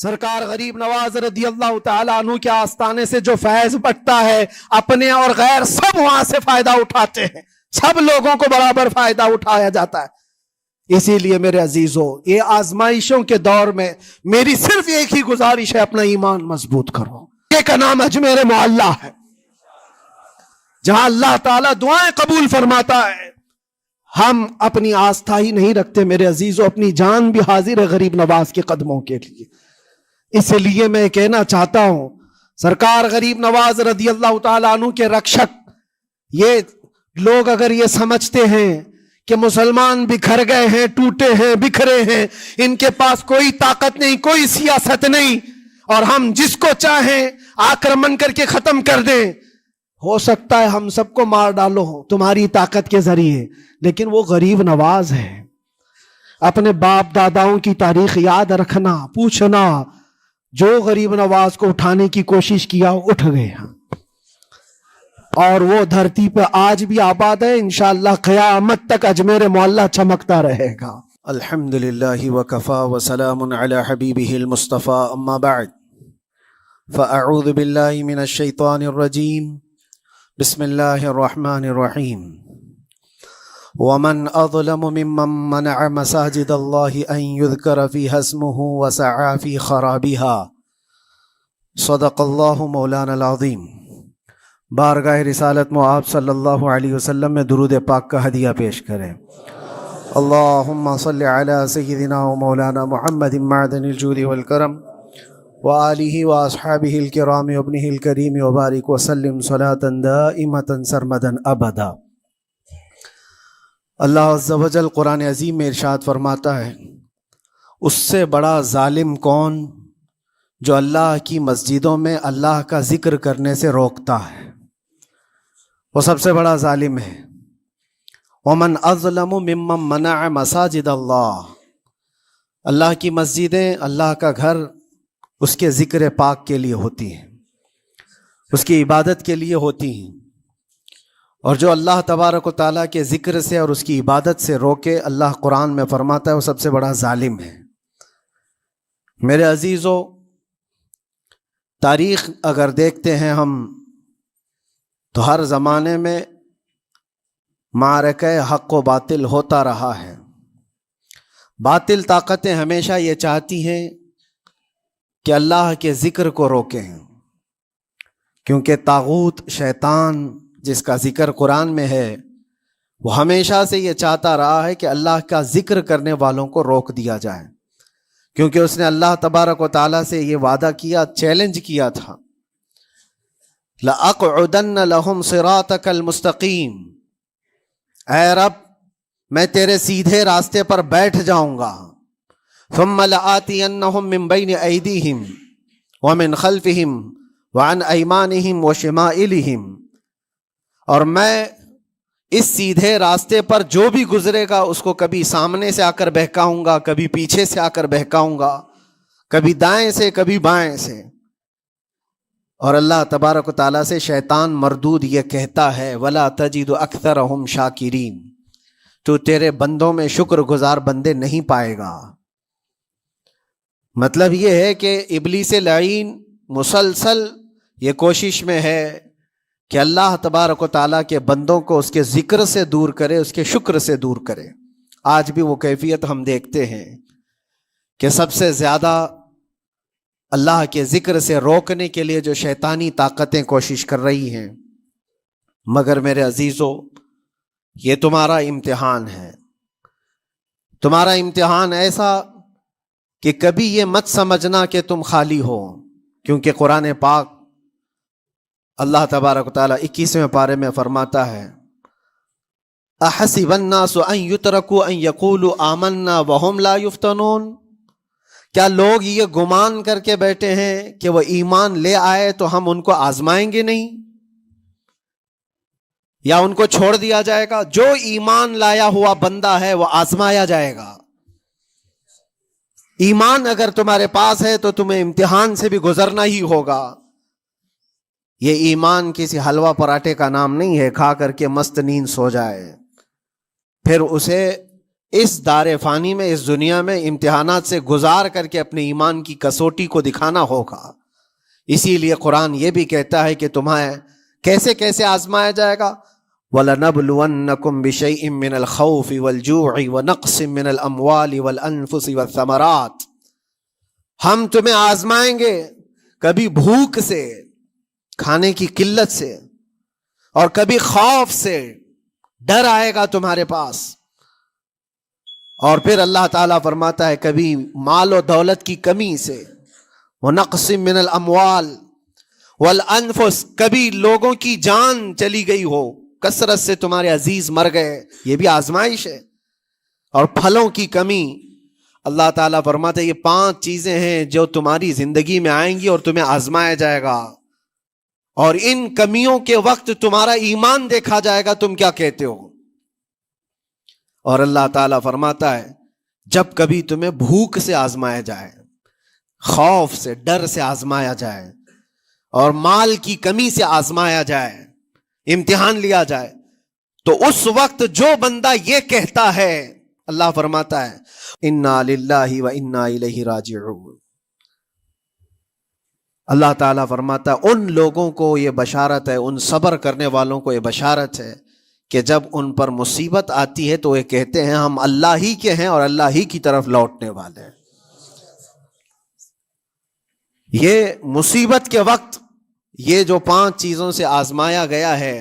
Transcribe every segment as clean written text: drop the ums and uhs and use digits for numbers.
سرکار غریب نواز رضی اللہ تعالیٰ عنہ کے آستانے سے جو فیض بٹتا ہے، اپنے اور غیر سب وہاں سے فائدہ اٹھاتے ہیں، سب لوگوں کو برابر فائدہ اٹھایا جاتا ہے۔ اسی لیے میرے عزیزو، یہ آزمائشوں کے دور میں میری صرف ایک ہی گزارش ہے، اپنا ایمان مضبوط کرو۔ یہ کا نام اجمیر معلیٰ ہے، جہاں اللہ تعالیٰ دعائیں قبول فرماتا ہے۔ ہم اپنی آستھا ہی نہیں رکھتے میرے عزیزو، اپنی جان بھی حاضر ہے غریب نواز کے قدموں کے لیے۔ اس لیے میں کہنا چاہتا ہوں، سرکار غریب نواز رضی اللہ تعالیٰ عنہ کے رکشک، یہ لوگ اگر یہ سمجھتے ہیں کہ مسلمان بکھر گئے ہیں، ٹوٹے ہیں، بکھرے ہیں، ان کے پاس کوئی طاقت نہیں، کوئی سیاست نہیں، اور ہم جس کو چاہیں آکرمن کر کے ختم کر دیں، ہو سکتا ہے ہم سب کو مار ڈالو تمہاری طاقت کے ذریعے، لیکن وہ غریب نواز ہے۔ اپنے باپ داداؤں کی تاریخ یاد رکھنا، پوچھنا، جو غریب نواز کو اٹھانے کی کوشش کیا اٹھ گئے، اور وہ دھرتی پہ آج بھی آباد ہے۔ انشاءاللہ قیامت تک اجمیر معلیٰ چمکتا رہے گا۔ الحمدللہ وکفا وسلام علی حبیبہ المصطفیٰ، اما بعد فاعوذ باللہ من الشیطان الرجیم، بسم اللہ الرحمن الرحیم۔ ومن اظلم ممن منع مساجد اللہ ان یذکر فیہا اسمہ وسعی فی خرابہا، صدق اللہ مولانا العظیم۔ بارگاہ رسالت میں آپ صلی اللہ علیہ وسلم میں درود پاک کا ہدیہ پیش کریں۔ اللہم صلی علی سیدنا و مولانا محمد معدن الجود والکرم وآلہ واصحابہ الکرام وابنہ الکریم وبارک وسلم صلاة دائمة سرمدا ابدا۔ اللہ عز و جل قرآن عظیم میں ارشاد فرماتا ہے، اس سے بڑا ظالم کون جو اللہ کی مسجدوں میں اللہ کا ذکر کرنے سے روکتا ہے، وہ سب سے بڑا ظالم ہے۔ ومن اظلم ممن منع مساجد اللہ، اللہ کی مسجدیں، اللہ کا گھر اس کے ذکر پاک کے لیے ہوتی ہیں، اس کی عبادت کے لیے ہوتی ہیں، اور جو اللہ تبارک و تعالیٰ کے ذکر سے اور اس کی عبادت سے روکے، اللہ قرآن میں فرماتا ہے وہ سب سے بڑا ظالم ہے۔ میرے عزیزو، تاریخ اگر دیکھتے ہیں ہم تو ہر زمانے میں معرکہ حق و باطل ہوتا رہا ہے۔ باطل طاقتیں ہمیشہ یہ چاہتی ہیں کہ اللہ کے ذکر کو روکیں، کیونکہ طاغوت، شیطان جس کا ذکر قرآن میں ہے، وہ ہمیشہ سے یہ چاہتا رہا ہے کہ اللہ کا ذکر کرنے والوں کو روک دیا جائے، کیونکہ اس نے اللہ تبارک و تعالیٰ سے یہ وعدہ کیا، چیلنج کیا تھا، لَأَقْعُدَنَّ لَهُمْ صِرَاطَكَ الْمُسْتَقِيمِ، اے رب میں تیرے سیدھے راستے پر بیٹھ جاؤں گا، ثُمَّ لَآتِيَنَّهُمْ مِنْ بَيْنِ أَيْدِيهِمْ وَمِنْ خَلْفِهِمْ وَعَنْ أَيْمَانِهِمْ وَشِمَائِلِهِمْ، اور میں اس سیدھے راستے پر جو بھی گزرے گا اس کو کبھی سامنے سے آ کر بہکاؤں گا، کبھی پیچھے سے آ کر بہکاؤں گا، کبھی دائیں سے کبھی بائیں سے۔ اور اللہ تبارک و تعالیٰ سے شیطان مردود یہ کہتا ہے، وَلَا تَجِدُ أَكْثَرَهُمْ شَاكِرِينَ، تو تیرے بندوں میں شکر گزار بندے نہیں پائے گا۔ مطلب یہ ہے کہ ابلیس لعین مسلسل یہ کوشش میں ہے کہ اللہ تبارک و تعالیٰ کے بندوں کو اس کے ذکر سے دور کرے، اس کے شکر سے دور کرے۔ آج بھی وہ کیفیت ہم دیکھتے ہیں کہ سب سے زیادہ اللہ کے ذکر سے روکنے کے لیے جو شیطانی طاقتیں کوشش کر رہی ہیں، مگر میرے عزیزو یہ تمہارا امتحان ہے، تمہارا امتحان ایسا کہ کبھی یہ مت سمجھنا کہ تم خالی ہو، کیونکہ قرآن پاک اللہ تبارک و تعالیٰ 21ویں پارے میں فرماتا ہے، احسب الناس ان یترکوا ان یقولوا آمنا وہم لا یفتنون، کیا لوگ یہ گمان کر کے بیٹھے ہیں کہ وہ ایمان لے آئے تو ہم ان کو آزمائیں گے نہیں، یا ان کو چھوڑ دیا جائے گا؟ جو ایمان لایا ہوا بندہ ہے وہ آزمایا جائے گا۔ ایمان اگر تمہارے پاس ہے تو تمہیں امتحان سے بھی گزرنا ہی ہوگا۔ یہ ایمان کسی حلوہ پراٹھے کا نام نہیں ہے، کھا کر کے مست نیند سو جائے، پھر اسے اس دار فانی میں، اس دنیا میں امتحانات سے گزار کر کے اپنے ایمان کی کسوٹی کو دکھانا ہوگا۔ اسی لیے قرآن یہ بھی کہتا ہے کہ تمہیں کیسے کیسے آزمایا جائے گا، وَلَنَبْلُوَنَّكُمْ بِشَيْءٍ مِّنَ الْخَوْفِ وَالْجُوعِ وَنَقْصٍ مِّنَ الْأَمْوَالِ وَالْأَنفُسِ وَالثَّمَرَاتِ، ہم تمہیں آزمائیں گے کبھی بھوک سے، کھانے کی قلت سے، اور کبھی خوف سے، ڈر آئے گا تمہارے پاس، اور پھر اللہ تعالیٰ فرماتا ہے کبھی مال و دولت کی کمی سے، وَنَقْصٍ مِّنَ الْأَمْوَالِ وَالْأَنفُسِ، کبھی لوگوں کی جان چلی گئی ہو، کثرت سے تمہارے عزیز مر گئے، یہ بھی آزمائش ہے، اور پھلوں کی کمی۔ اللہ تعالیٰ فرماتے ہیں یہ 5 چیزیں ہیں جو تمہاری زندگی میں آئیں گی اور تمہیں آزمایا جائے گا، اور ان کمیوں کے وقت تمہارا ایمان دیکھا جائے گا، تم کیا کہتے ہو۔ اور اللہ تعالیٰ فرماتا ہے جب کبھی تمہیں بھوک سے آزمایا جائے، خوف سے، ڈر سے آزمایا جائے، اور مال کی کمی سے آزمایا جائے، امتحان لیا جائے، تو اس وقت جو بندہ یہ کہتا ہے، اللہ فرماتا ہے انا للہ و انا الیہ راجعون۔ اللہ تعالیٰ فرماتا ہے ان لوگوں کو یہ بشارت ہے، ان صبر کرنے والوں کو یہ بشارت ہے کہ جب ان پر مصیبت آتی ہے تو یہ کہتے ہیں ہم اللہ ہی کے ہیں اور اللہ ہی کی طرف لوٹنے والے ہیں۔ یہ مصیبت کے وقت یہ جو 5 چیزوں سے آزمایا گیا ہے،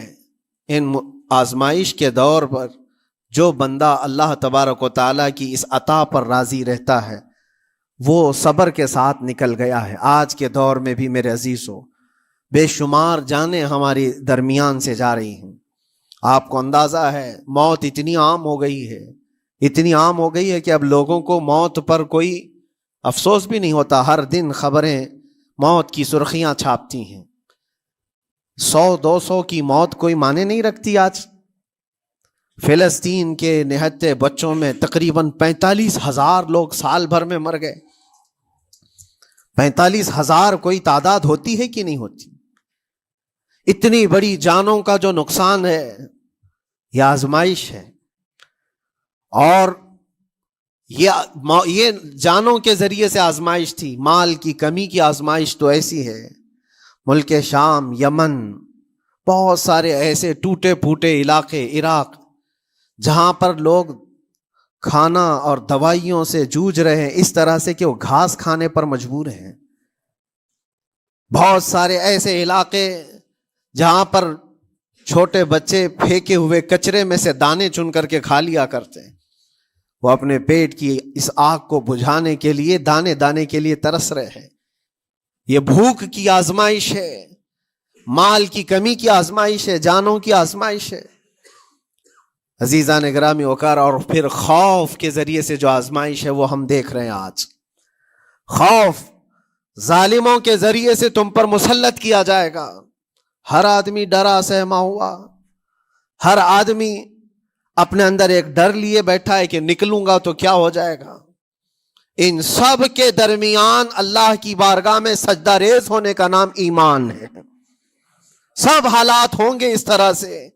ان آزمائش کے دور پر جو بندہ اللہ تبارک و تعالیٰ کی اس عطا پر راضی رہتا ہے وہ صبر کے ساتھ نکل گیا ہے۔ آج کے دور میں بھی میرے عزیزو بے شمار جانیں ہماری درمیان سے جا رہی ہیں۔ آپ کو اندازہ ہے موت اتنی عام ہو گئی ہے، اتنی عام ہو گئی ہے کہ اب لوگوں کو موت پر کوئی افسوس بھی نہیں ہوتا۔ ہر دن خبریں موت کی سرخیاں چھاپتی ہیں، 100-200 کی موت کوئی معنی نہیں رکھتی۔ آج فلسطین کے نہتے بچوں میں تقریباً 45,000 لوگ سال بھر میں مر گئے۔ 45,000 کوئی تعداد ہوتی ہے کہ نہیں ہوتی؟ اتنی بڑی جانوں کا جو نقصان ہے یہ آزمائش ہے، اور یہ جانوں کے ذریعے سے آزمائش تھی۔ مال کی کمی کی آزمائش تو ایسی ہے، ملک شام، یمن، بہت سارے ایسے ٹوٹے پھوٹے علاقے، عراق، جہاں پر لوگ کھانا اور دوائیوں سے جوجھ رہے ہیں اس طرح سے کہ وہ گھاس کھانے پر مجبور ہیں۔ بہت سارے ایسے علاقے جہاں پر چھوٹے بچے پھینکے ہوئے کچرے میں سے دانے چن کر کے کھا لیا کرتے ہیں، وہ اپنے پیٹ کی اس آگ کو بجھانے کے لیے دانے دانے کے لیے ترس رہے ہیں۔ یہ بھوک کی آزمائش ہے، مال کی کمی کی آزمائش ہے، جانوں کی آزمائش ہے۔ عزیزان گرامی وقار، اور پھر خوف کے ذریعے سے جو آزمائش ہے وہ ہم دیکھ رہے ہیں آج۔ خوف ظالموں کے ذریعے سے تم پر مسلط کیا جائے گا۔ ہر آدمی ڈرا سہما ہوا، ہر آدمی اپنے اندر ایک ڈر لیے بیٹھا ہے کہ نکلوں گا تو کیا ہو جائے گا۔ ان سب کے درمیان اللہ کی بارگاہ میں سجدہ ریز ہونے کا نام ایمان ہے۔ سب حالات ہوں گے اس طرح سے،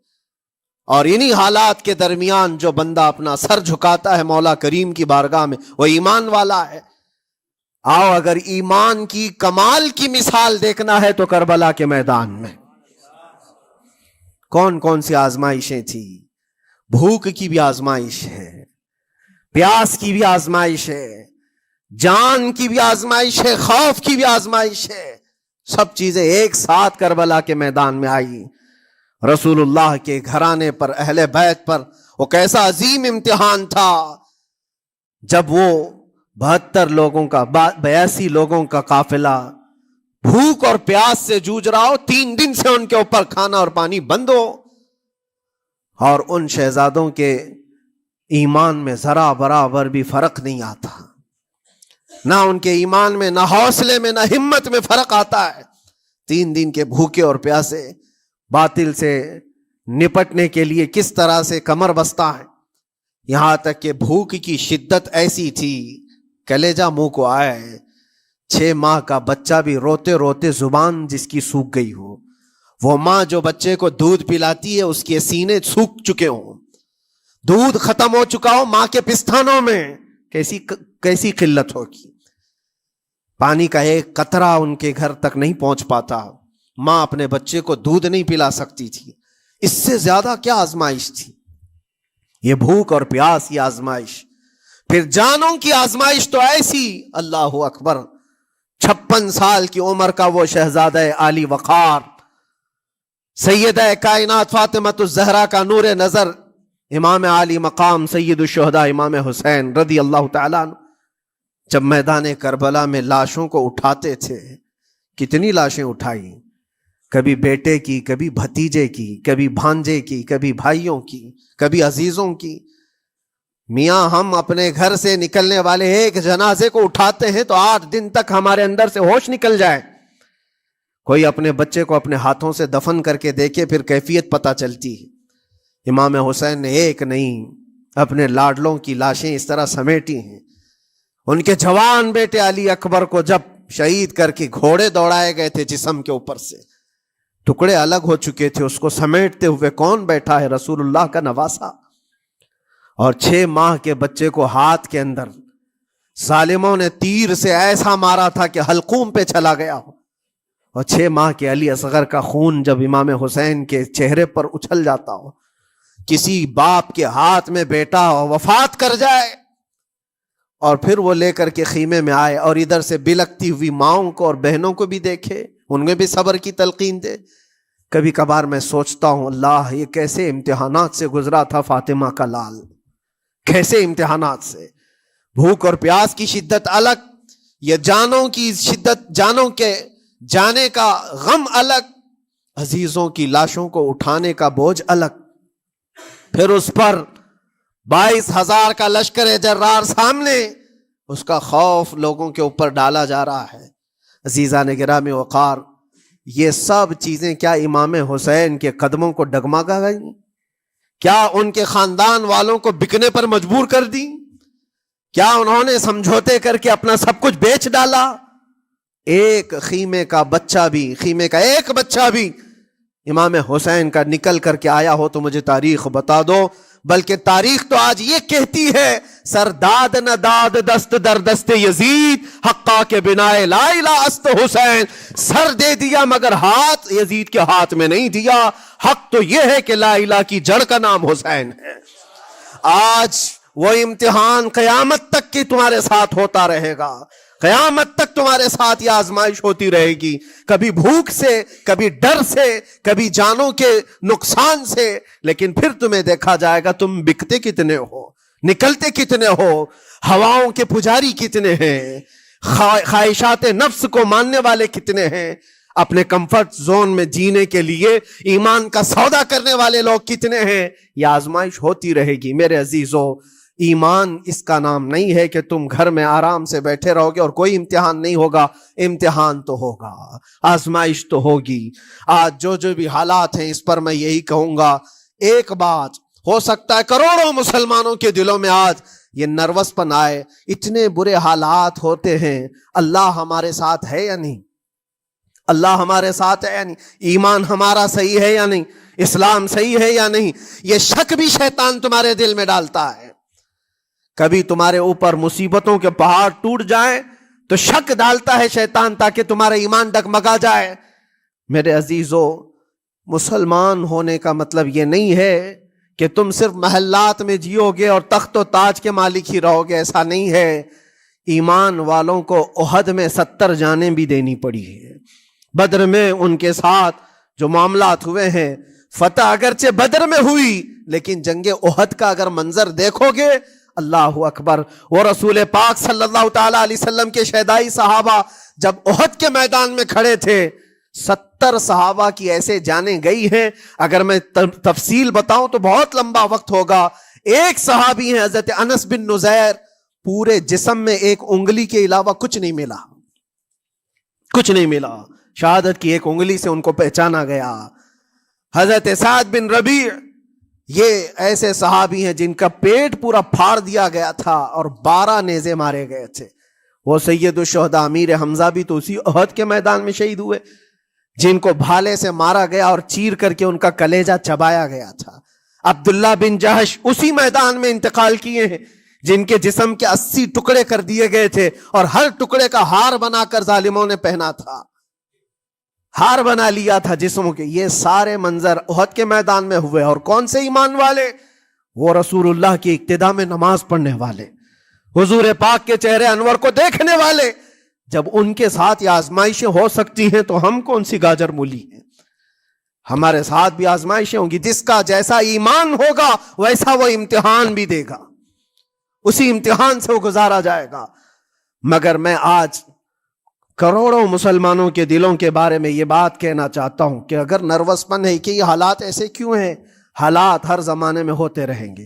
اور انہی حالات کے درمیان جو بندہ اپنا سر جھکاتا ہے مولا کریم کی بارگاہ میں وہ ایمان والا ہے۔ آؤ اگر ایمان کی کمال کی مثال دیکھنا ہے تو کربلا کے میدان میں کون کون سی آزمائشیں تھی۔ بھوک کی بھی آزمائش ہے، پیاس کی بھی آزمائش ہے، جان کی بھی آزمائش ہے، خوف کی بھی آزمائش ہے۔ سب چیزیں ایک ساتھ کربلا کے میدان میں آئی۔ رسول اللہ کے گھرانے پر، اہل بیت پر وہ کیسا عظیم امتحان تھا جب وہ 72 لوگوں کا 82 لوگوں کا قافلہ بھوک اور پیاس سے جوجھ رہا ہو، 3 دن سے ان کے اوپر کھانا اور پانی بند ہو، اور ان شہزادوں کے ایمان میں ذرا برابر بھی فرق نہیں آتا۔ نہ ان کے ایمان میں، نہ حوصلے میں، نہ ہمت میں فرق آتا ہے۔ 3 دن کے بھوکے اور پیاسے باطل سے نپٹنے کے لیے کس طرح سے کمر بستہ ہے۔ یہاں تک کہ بھوک کی شدت ایسی تھی کلیجہ منہ کو آئے، 6 ماہ کا بچہ بھی روتے روتے زبان جس کی سوکھ گئی ہو، وہ ماں جو بچے کو دودھ پلاتی ہے اس کے سینے سوکھ چکے ہوں، دودھ ختم ہو چکا ہو ماں کے پستانوں میں، کیسی قلت ہوگی. پانی کا ایک قطرہ ان کے گھر تک نہیں پہنچ پاتا، ماں اپنے بچے کو دودھ نہیں پلا سکتی تھی. اس سے زیادہ کیا آزمائش تھی؟ یہ بھوک اور پیاس، یہ آزمائش. پھر جانوں کی آزمائش تو ایسی، اللہ اکبر، 56 سال کی عمر کا وہ شہزادہ عالی وقار، سیدہ کائنات فاطمۃ الزہرا کا نور نظر، امام عالی مقام سید الشہداء امام حسین رضی اللہ تعالیٰ عنہ، جب میدان کربلا میں لاشوں کو اٹھاتے تھے، کتنی لاشیں اٹھائی، کبھی بیٹے کی، کبھی بھتیجے کی، کبھی بھانجے کی، کبھی بھائیوں کی، کبھی عزیزوں کی. میاں ہم اپنے گھر سے نکلنے والے ایک جنازے کو اٹھاتے ہیں تو 8 دن تک ہمارے اندر سے ہوش نکل جائے. کوئی اپنے بچے کو اپنے ہاتھوں سے دفن کر کے دیکھے، پھر کیفیت پتہ چلتی ہے. امام حسین نے ایک نہیں اپنے لاڈلوں کی لاشیں اس طرح سمیٹی ہیں. ان کے جوان بیٹے علی اکبر کو جب شہید کر کے گھوڑے دوڑائے گئے تھے جسم کے اوپر سے، ٹکڑے الگ ہو چکے تھے، اس کو سمیٹتے ہوئے کون بیٹھا ہے؟ رسول اللہ کا نواسا. اور 6 ماہ کے بچے کو ہاتھ کے اندر ظالموں نے تیر سے ایسا مارا تھا کہ حلقوم پہ چلا گیا ہو. اور 6 ماہ کے علی اصغر کا خون جب امام حسین کے چہرے پر اچھل جاتا ہو، کسی باپ کے ہاتھ میں بیٹا وفات کر جائے اور پھر وہ لے کر کے خیمے میں آئے اور ادھر سے بلکتی ہوئی ماؤں کو اور بہنوں کو بھی دیکھے، ان میں بھی صبر کی تلقین دے. کبھی کبھار میں سوچتا ہوں اللہ یہ کیسے امتحانات سے گزرا تھا فاطمہ کا لال، کیسے امتحانات سے. بھوک اور پیاس کی شدت الگ، یہ جانوں کی شدت، جانوں کے جانے کا غم الگ، عزیزوں کی لاشوں کو اٹھانے کا بوجھ الگ. پھر اس پر 22,000 کا لشکر جرار سامنے، اس کا خوف لوگوں کے اوپر ڈالا جا رہا ہے. عزیزان گرامی وقار، یہ سب چیزیں کیا امام حسین کے قدموں کو ڈگمگا گئیں؟ کیا ان کے خاندان والوں کو بکنے پر مجبور کر دی؟ کیا انہوں نے سمجھوتے کر کے اپنا سب کچھ بیچ ڈالا؟ ایک خیمے کا بچہ بھی، خیمے کا ایک بچہ بھی امام حسین کا نکل کر کے آیا ہو تو مجھے تاریخ بتا دو. بلکہ تاریخ تو آج یہ کہتی ہے، سر داد نہ داد دست در دست یزید، حقا کے بنائے لا الہ است حسین. سر دے دیا مگر ہاتھ یزید کے ہاتھ میں نہیں دیا. حق تو یہ ہے کہ لا الہ کی جڑ کا نام حسین ہے. آج وہ امتحان قیامت تک کی تمہارے ساتھ ہوتا رہے گا، قیامت تک تمہارے ساتھ یہ آزمائش ہوتی رہے گی، کبھی بھوک سے، کبھی ڈر سے، کبھی جانوں کے نقصان سے. لیکن پھر تمہیں دیکھا جائے گا تم بکتے کتنے ہو، نکلتے کتنے ہو، ہواؤں کے پجاری کتنے ہیں، خواہشات نفس کو ماننے والے کتنے ہیں، اپنے کمفرٹ زون میں جینے کے لیے ایمان کا سودا کرنے والے لوگ کتنے ہیں. یہ آزمائش ہوتی رہے گی. میرے عزیزو، ایمان اس کا نام نہیں ہے کہ تم گھر میں آرام سے بیٹھے رہو گے اور کوئی امتحان نہیں ہوگا. امتحان تو ہوگا، آزمائش تو ہوگی. آج جو بھی حالات ہیں اس پر میں یہی کہوں گا، ایک بات ہو سکتا ہے کروڑوں مسلمانوں کے دلوں میں آج یہ نروس پن آئے، اتنے برے حالات ہوتے ہیں، اللہ ہمارے ساتھ ہے یا نہیں؟ اللہ ہمارے ساتھ ہے یا نہیں؟ ایمان ہمارا صحیح ہے یا نہیں؟ اسلام صحیح ہے یا نہیں؟ یہ شک بھی شیطان تمہارے دل میں ڈالتا ہے. کبھی تمہارے اوپر مصیبتوں کے پہاڑ ٹوٹ جائیں تو شک ڈالتا ہے شیطان تاکہ تمہارا ایمان ڈگمگا جائے. میرے عزیزو، مسلمان ہونے کا مطلب یہ نہیں ہے کہ تم صرف محلات میں جیو گے اور تخت و تاج کے مالک ہی رہو گے، ایسا نہیں ہے. ایمان والوں کو احد میں 70 جانیں بھی دینی پڑی ہے. بدر میں ان کے ساتھ جو معاملات ہوئے ہیں، فتح اگرچہ بدر میں ہوئی لیکن جنگ احد کا اگر منظر دیکھو گے، اللہ اکبر. وہ رسول پاک صلی اللہ تعالی علیہ وسلم کے شہدائی صحابہ جب احد کے میدان میں کھڑے تھے، 70 صحابہ کی ایسے جانیں گئی ہیں. اگر میں تفصیل بتاؤں تو بہت لمبا وقت ہوگا. ایک صحابی ہیں حضرت انس بن نزیر، پورے جسم میں ایک انگلی کے علاوہ کچھ نہیں ملا، کچھ نہیں ملا. شہادت کی ایک انگلی سے ان کو پہچانا گیا. حضرت سعد بن ربیع، یہ ایسے صحابی ہیں جن کا پیٹ پورا پھاڑ دیا گیا تھا اور 12 نیزے مارے گئے تھے. وہ سید الشہداء امیر حمزہ بھی تو اسی احد کے میدان میں شہید ہوئے، جن کو بھالے سے مارا گیا اور چیر کر کے ان کا کلیجہ چبایا گیا تھا. عبداللہ بن جہش اسی میدان میں انتقال کیے ہیں جن کے جسم کے 80 ٹکڑے کر دیے گئے تھے اور ہر ٹکڑے کا ہار بنا کر ظالموں نے پہنا تھا، ہار بنا لیا تھا جسموں کے. یہ سارے منظر احد کے میدان میں ہوئے. اور کون سے ایمان والے؟ وہ رسول اللہ کی اقتداء میں نماز پڑھنے والے، حضور پاک کے چہرے انور کو دیکھنے والے. جب ان کے ساتھ یہ آزمائشیں ہو سکتی ہیں تو ہم کون سی گاجر مولی ہیں؟ ہمارے ساتھ بھی آزمائشیں ہوں گی. جس کا جیسا ایمان ہوگا ویسا وہ امتحان بھی دے گا، اسی امتحان سے وہ گزارا جائے گا. مگر میں آج کروڑوں مسلمانوں کے دلوں کے بارے میں یہ بات کہنا چاہتا ہوں کہ اگر نروس پن ہے کہ یہ حالات ایسے کیوں ہیں، حالات ہر زمانے میں ہوتے رہیں گے.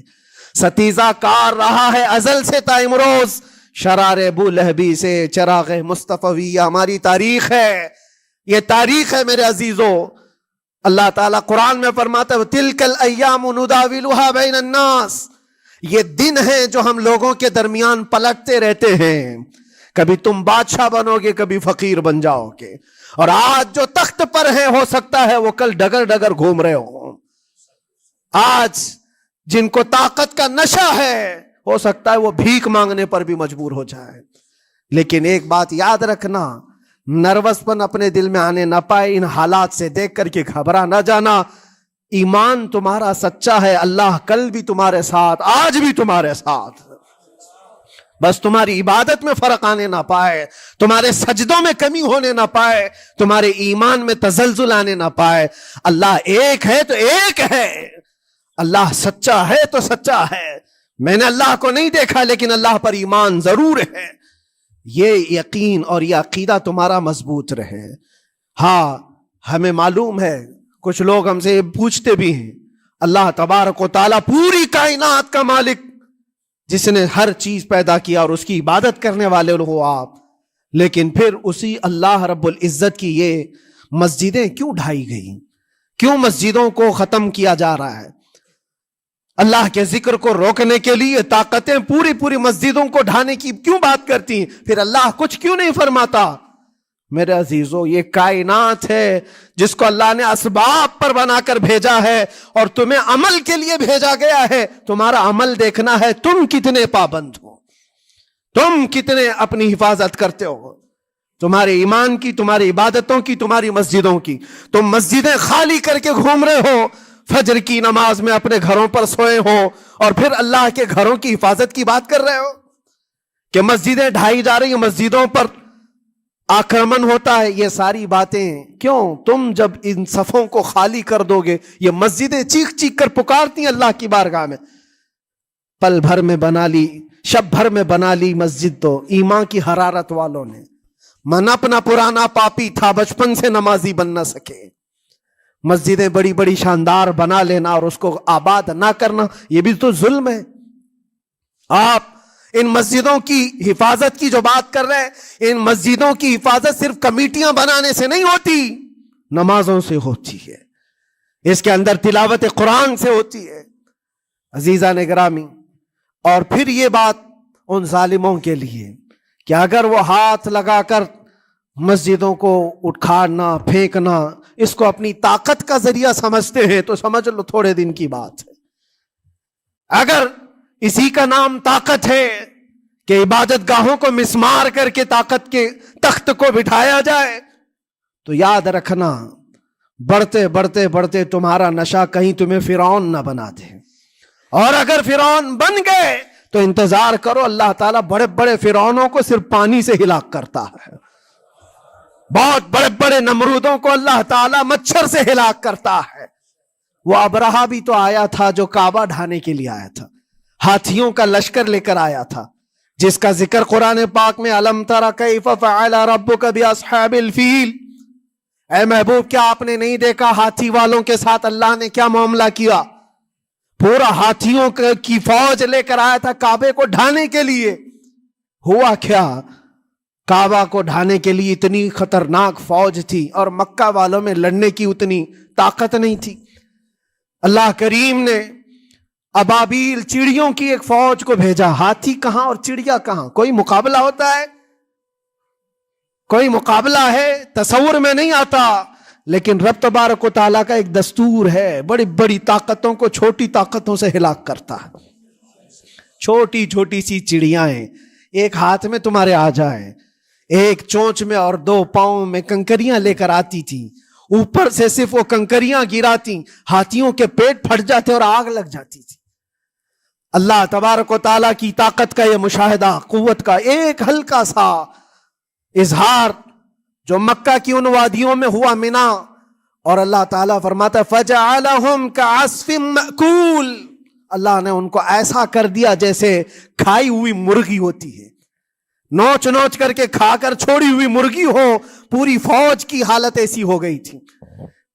ستیزہ کار رہا ہے ازل سے تا امروز، شرار ابو لہبی سے چراغ مصطفی. ہماری تاریخ ہے، یہ تاریخ ہے میرے عزیزوں. اللہ تعالیٰ قرآن میں فرماتا ہے تِلْكَ الْأَيَّامُ نُدَاوِلُهَا بَيْنَ النَّاسِ، یہ دن ہیں جو ہم لوگوں کے درمیان پلٹتے رہتے ہیں. کبھی تم بادشاہ بنو گے، کبھی فقیر بن جاؤ گے. اور آج جو تخت پر ہیں ہو سکتا ہے وہ کل ڈگر ڈگر گھوم رہے ہوں. آج جن کو طاقت کا نشہ ہے ہو سکتا ہے وہ بھیک مانگنے پر بھی مجبور ہو جائے. لیکن ایک بات یاد رکھنا، نروس پن اپنے دل میں آنے نہ پائے. ان حالات سے دیکھ کر کے گھبرا نہ جانا. ایمان تمہارا سچا ہے، اللہ کل بھی تمہارے ساتھ، آج بھی تمہارے ساتھ. بس تمہاری عبادت میں فرق آنے نہ پائے، تمہارے سجدوں میں کمی ہونے نہ پائے، تمہارے ایمان میں تزلزل آنے نہ پائے. اللہ ایک ہے تو ایک ہے، اللہ سچا ہے تو سچا ہے. میں نے اللہ کو نہیں دیکھا لیکن اللہ پر ایمان ضرور ہے. یہ یقین اور یہ عقیدہ تمہارا مضبوط رہے. ہاں ہمیں معلوم ہے، کچھ لوگ ہم سے پوچھتے بھی ہیں، اللہ تبارک و تعالیٰ پوری کائنات کا مالک جس نے ہر چیز پیدا کیا اور اس کی عبادت کرنے والے ہو آپ، لیکن پھر اسی اللہ رب العزت کی یہ مسجدیں کیوں ڈھائی گئیں؟ کیوں مسجدوں کو ختم کیا جا رہا ہے؟ اللہ کے ذکر کو روکنے کے لیے طاقتیں پوری مسجدوں کو ڈھانے کی کیوں بات کرتی ہیں؟ پھر اللہ کچھ کیوں نہیں فرماتا؟ میرے عزیزو، یہ کائنات ہے جس کو اللہ نے اسباب پر بنا کر بھیجا ہے اور تمہیں عمل کے لیے بھیجا گیا ہے. تمہارا عمل دیکھنا ہے، تم کتنے پابند ہو، تم کتنے اپنی حفاظت کرتے ہو، تمہارے ایمان کی، تمہاری عبادتوں کی، تمہاری مسجدوں کی. تم مسجدیں خالی کر کے گھوم رہے ہو، فجر کی نماز میں اپنے گھروں پر سوئے ہو اور پھر اللہ کے گھروں کی حفاظت کی بات کر رہے ہو کہ مسجدیں ڈھائی جا رہی ہیں، مسجدوں پر آکرمن ہوتا ہے. یہ ساری باتیں کیوں؟ تم جب ان صفوں کو خالی کر دو گے، یہ مسجدیں چیخ چیخ کر پکارتی ہیں اللہ کی بارگاہ میں. پل بھر میں بنا لی، شب بھر میں بنا لی مسجد تو ایمان کی حرارت والوں نے. من اپنا پرانا پاپی تھا، بچپن سے نمازی بن نہ سکے. مسجدیں بڑی بڑی شاندار بنا لینا اور اس کو آباد نہ کرنا، یہ بھی تو ظلم ہے. آپ ان مسجدوں کی حفاظت کی جو بات کر رہے ہیں، ان مسجدوں کی حفاظت صرف کمیٹیاں بنانے سے نہیں ہوتی، نمازوں سے ہوتی ہے، اس کے اندر تلاوت قرآن سے ہوتی ہے. عزیزان گرامی، اور پھر یہ بات ان ظالموں کے لیے کہ اگر وہ ہاتھ لگا کر مسجدوں کو اٹھانا پھینکنا اس کو اپنی طاقت کا ذریعہ سمجھتے ہیں تو سمجھ لو تھوڑے دن کی بات ہے. اگر اسی کا نام طاقت ہے کہ عبادت گاہوں کو مسمار کر کے طاقت کے تخت کو بٹھایا جائے، تو یاد رکھنا بڑھتے بڑھتے بڑھتے تمہارا نشہ کہیں تمہیں فرعون نہ بنا دے. اور اگر فرعون بن گئے تو انتظار کرو، اللہ تعالیٰ بڑے بڑے فرعونوں کو صرف پانی سے ہلاک کرتا ہے. بہت بڑے بڑے نمرودوں کو اللہ تعالیٰ مچھر سے ہلاک کرتا ہے. وہ ابرہہ بھی تو آیا تھا جو کعبہ ڈھانے کے لیے آیا تھا، ہاتھیوں کا لشکر لے کر آیا تھا، جس کا ذکر قرآن پاک میں الم تر کیف فعل ربک باصحاب الفیل. اے محبوب، کیا آپ نے نہیں دیکھا ہاتھی والوں کے ساتھ اللہ نے کیا معاملہ کیا؟ پورا ہاتھیوں کی فوج لے کر آیا تھا کعبے کو ڈھانے کے لیے. ہوا کیا؟ کعبہ کو ڈھانے کے لیے اتنی خطرناک فوج تھی اور مکہ والوں میں لڑنے کی اتنی طاقت نہیں تھی. اللہ کریم نے ابابیل چڑیوں کی ایک فوج کو بھیجا. ہاتھی کہاں اور چڑیا کہاں؟ کوئی مقابلہ ہوتا ہے؟ کوئی مقابلہ ہے؟ تصور میں نہیں آتا. لیکن رب تبارک و تعالیٰ کا ایک دستور ہے، بڑی بڑی طاقتوں کو چھوٹی طاقتوں سے ہلاک کرتا ہے۔ چھوٹی چھوٹی سی چڑیاں ہیں، ایک ہاتھ میں تمہارے آ جائے، ایک چونچ میں اور 2 پاؤں میں کنکریاں لے کر آتی تھی، اوپر سے صرف وہ کنکریاں گراتی، ہاتھیوں کے پیٹ پھٹ جاتے اور آگ لگ جاتی تھی۔ اللہ تبارک و تعالیٰ کی طاقت کا یہ مشاہدہ، قوت کا ایک ہلکا سا اظہار جو مکہ کی ان وادیوں میں ہوا، منا، اور اللہ تعالیٰ فرماتا ہے فَجَعَلَهُمْ كَعَصْفٍ مَأْكُولٍ، اللہ نے ان کو ایسا کر دیا جیسے کھائی ہوئی مرغی ہوتی ہے، نوچ نوچ کر کے کھا کر چھوڑی ہوئی مرغی ہو۔ پوری فوج کی حالت ایسی ہو گئی تھی۔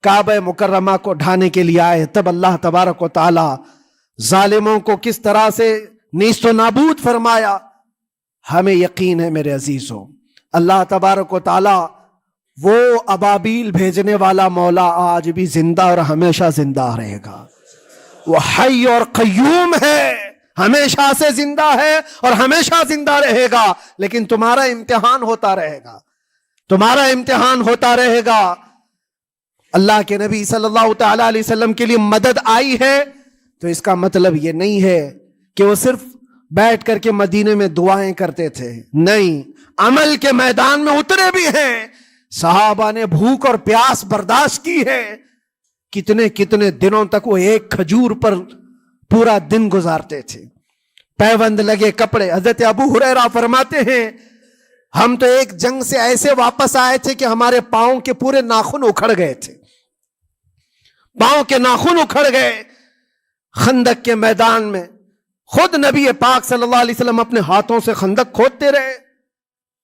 کعبہ مکرمہ کو ڈھانے کے لیے آئے، تب اللہ تبارک و تعالی ظالموں کو کس طرح سے نیست و نابود فرمایا۔ ہمیں یقین ہے میرے عزیزوں، اللہ تبارک و تعالی وہ ابابیل بھیجنے والا مولا آج بھی زندہ اور ہمیشہ زندہ رہے گا۔ وہ حی اور قیوم ہے، ہمیشہ سے زندہ ہے اور ہمیشہ زندہ رہے گا، لیکن تمہارا امتحان ہوتا رہے گا، تمہارا امتحان ہوتا رہے گا۔ اللہ کے نبی صلی اللہ تعالی علیہ وسلم کے لیے مدد آئی ہے تو اس کا مطلب یہ نہیں ہے کہ وہ صرف بیٹھ کر کے مدینے میں دعائیں کرتے تھے، نہیں، عمل کے میدان میں اترے بھی ہیں۔ صحابہ نے بھوک اور پیاس برداشت کی ہے، کتنے کتنے دنوں تک وہ ایک کھجور پر پورا دن گزارتے تھے، پیوند لگے کپڑے۔ حضرت ابو ہریرہ فرماتے ہیں ہم تو ایک جنگ سے ایسے واپس آئے تھے کہ ہمارے پاؤں کے پورے ناخن اکھڑ گئے تھے، پاؤں کے ناخن اکھڑ گئے۔ خندق کے میدان میں خود نبی پاک صلی اللہ علیہ وسلم اپنے ہاتھوں سے خندق کھودتے رہے،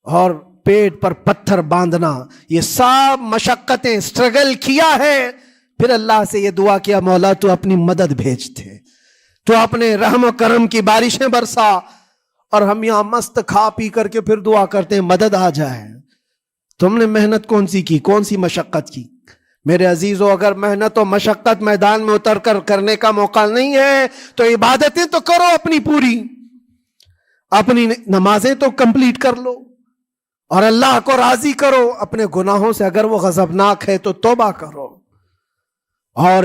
اور پیٹ پر پتھر باندھنا، یہ سب مشقتیں، سٹرگل کیا ہے۔ پھر اللہ سے یہ دعا کیا مولا تو اپنی مدد بھیج دے، تو اپنے رحم و کرم کی بارشیں برسا، اور ہم یہاں مست کھا پی کر کے پھر دعا کرتے ہیں مدد آ جائے۔ تم نے محنت کون سی کی، کون سی مشقت کی؟ میرے عزیزو، اگر محنت و مشقت میدان میں اتر کر کرنے کا موقع نہیں ہے تو عبادتیں تو کرو اپنی پوری، اپنی نمازیں تو کمپلیٹ کر لو اور اللہ کو راضی کرو۔ اپنے گناہوں سے اگر وہ غضبناک ہے تو توبہ کرو۔ اور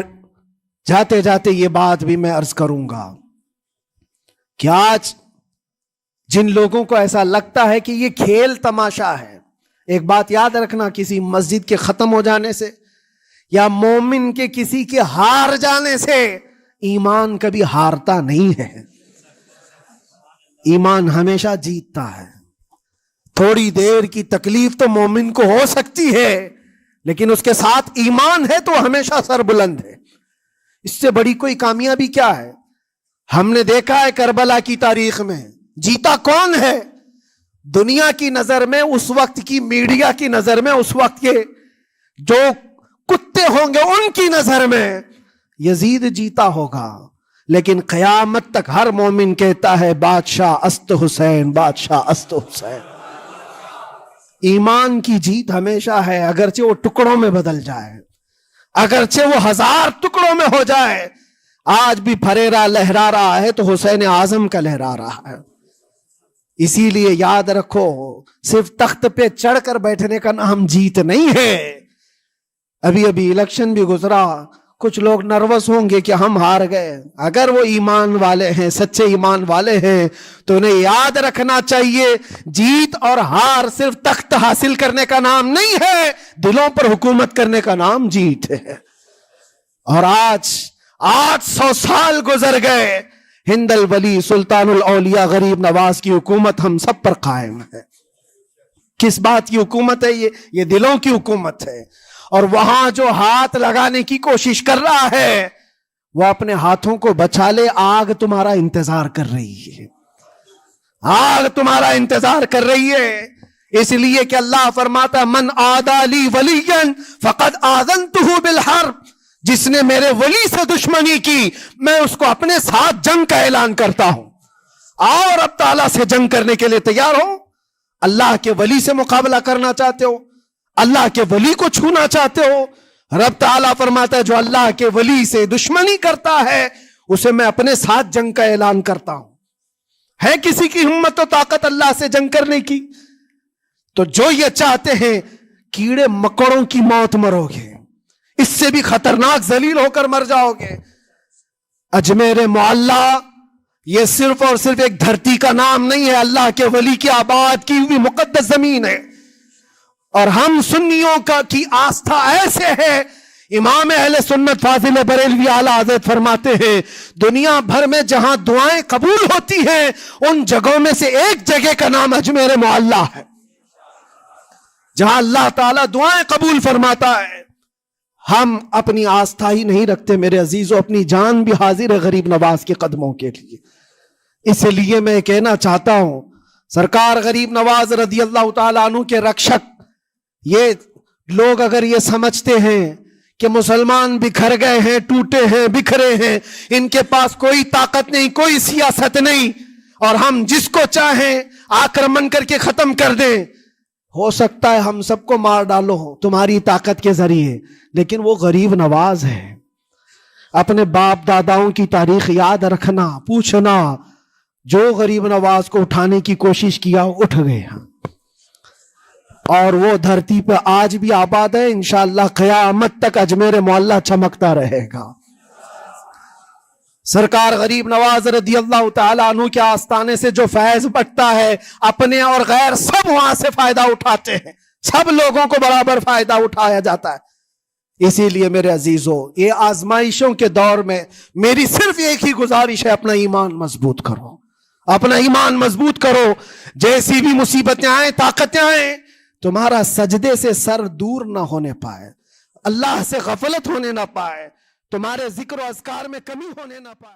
جاتے جاتے یہ بات بھی میں عرض کروں گا کہ آج جن لوگوں کو ایسا لگتا ہے کہ یہ کھیل تماشا ہے، ایک بات یاد رکھنا، کسی مسجد کے ختم ہو جانے سے یا مومن کے کسی کے ہار جانے سے ایمان کبھی ہارتا نہیں ہے، ایمان ہمیشہ جیتتا ہے۔ تھوڑی دیر کی تکلیف تو مومن کو ہو سکتی ہے، لیکن اس کے ساتھ ایمان ہے تو ہمیشہ سر بلند ہے۔ اس سے بڑی کوئی کامیابی کیا ہے؟ ہم نے دیکھا ہے کربلا کی تاریخ میں جیتا کون ہے؟ دنیا کی نظر میں، اس وقت کی میڈیا کی نظر میں، اس وقت کے جو کتے ہوں گے ان کی نظر میں یزید جیتا ہوگا، لیکن قیامت تک ہر مومن کہتا ہے بادشاہ است حسین، بادشاہ است حسین۔ ایمان کی جیت ہمیشہ ہے، اگرچہ وہ ٹکڑوں میں بدل جائے، اگرچہ وہ 1000 ٹکڑوں میں ہو جائے۔ آج بھی پھریرا لہرا رہا ہے تو حسین اعظم کا لہرا رہا ہے۔ اسی لیے یاد رکھو، صرف تخت پہ چڑھ کر بیٹھنے کا نام جیت نہیں ہے۔ ابھی الیکشن بھی گزرا، کچھ لوگ نروس ہوں گے کہ ہم ہار گئے، اگر وہ ایمان والے ہیں، سچے ایمان والے ہیں تو انہیں یاد رکھنا چاہیے جیت اور ہار صرف تخت حاصل کرنے کا نام نہیں ہے، دلوں پر حکومت کرنے کا نام جیت ہے۔ اور آج 800 سال گزر گئے، ہند الولی سلطان الاولیاء غریب نواز کی حکومت ہم سب پر قائم ہے۔ کس بات کی حکومت ہے یہ دلوں کی حکومت ہے۔ اور وہاں جو ہاتھ لگانے کی کوشش کر رہا ہے وہ اپنے ہاتھوں کو بچا لے، آگ تمہارا انتظار کر رہی ہے، آگ تمہارا انتظار کر رہی ہے۔ اس لیے کہ اللہ فرماتا من عادی لی ولیا فقد آذنتہ بالحرب، جس نے میرے ولی سے دشمنی کی میں اس کو اپنے ساتھ جنگ کا اعلان کرتا ہوں۔ اور اب تعالیٰ سے جنگ کرنے کے لیے تیار ہو؟ اللہ کے ولی سے مقابلہ کرنا چاہتے ہو؟ اللہ کے ولی کو چھونا چاہتے ہو؟ رب تعالیٰ فرماتا ہے جو اللہ کے ولی سے دشمنی کرتا ہے اسے میں اپنے ساتھ جنگ کا اعلان کرتا ہوں۔ ہے کسی کی ہمت و طاقت اللہ سے جنگ کرنے کی؟ تو جو یہ چاہتے ہیں کیڑے مکڑوں کی موت مرو گے، اس سے بھی خطرناک ذلیل ہو کر مر جاؤ گے۔ اجمیر معلیٰ یہ صرف اور صرف ایک دھرتی کا نام نہیں ہے، اللہ کے ولی کی آباد کی ہوئی مقدس زمین ہے۔ اور ہم سنیوں کی آستھا ایسے ہے، امام اہل سنت فاضل بریلوی اعلیٰ حضرت فرماتے ہیں دنیا بھر میں جہاں دعائیں قبول ہوتی ہیں ان جگہوں میں سے ایک جگہ کا نام اجمیر معلیٰ ہے، جہاں اللہ تعالیٰ دعائیں قبول فرماتا ہے۔ ہم اپنی آستھا ہی نہیں رکھتے میرے عزیزوں، اپنی جان بھی حاضر ہے غریب نواز کے قدموں کے لیے۔ اس لیے میں کہنا چاہتا ہوں سرکار غریب نواز رضی اللہ تعالیٰ عنہ کے رکشک، یہ لوگ اگر یہ سمجھتے ہیں کہ مسلمان بکھر گئے ہیں، ٹوٹے ہیں، بکھرے ہیں، ان کے پاس کوئی طاقت نہیں، کوئی سیاست نہیں، اور ہم جس کو چاہیں آکرمن کر کے ختم کر دیں، ہو سکتا ہے ہم سب کو مار ڈالو تمہاری طاقت کے ذریعے، لیکن وہ غریب نواز ہے۔ اپنے باپ داداؤں کی تاریخ یاد رکھنا، پوچھنا، جو غریب نواز کو اٹھانے کی کوشش کیا اٹھ گئے، اور وہ دھرتی پہ آج بھی آباد ہے، انشاءاللہ قیامت تک اجمیر معلیٰ چمکتا رہے گا۔ سرکار غریب نواز رضی اللہ تعالیٰ عنہ کے آستانے سے جو فیض بٹتا ہے، اپنے اور غیر سب وہاں سے فائدہ اٹھاتے ہیں، سب لوگوں کو برابر فائدہ اٹھایا جاتا ہے۔ اسی لیے میرے عزیزوں، یہ آزمائشوں کے دور میں میری صرف ایک ہی گزارش ہے، اپنا ایمان مضبوط کرو، اپنا ایمان مضبوط کرو۔ جیسی بھی مصیبتیں آئیں، طاقتیں آئیں، تمہارا سجدے سے سر دور نہ ہونے پائے، اللہ سے غفلت ہونے نہ پائے، تمہارے ذکر و اذکار میں کمی ہونے نہ پائے۔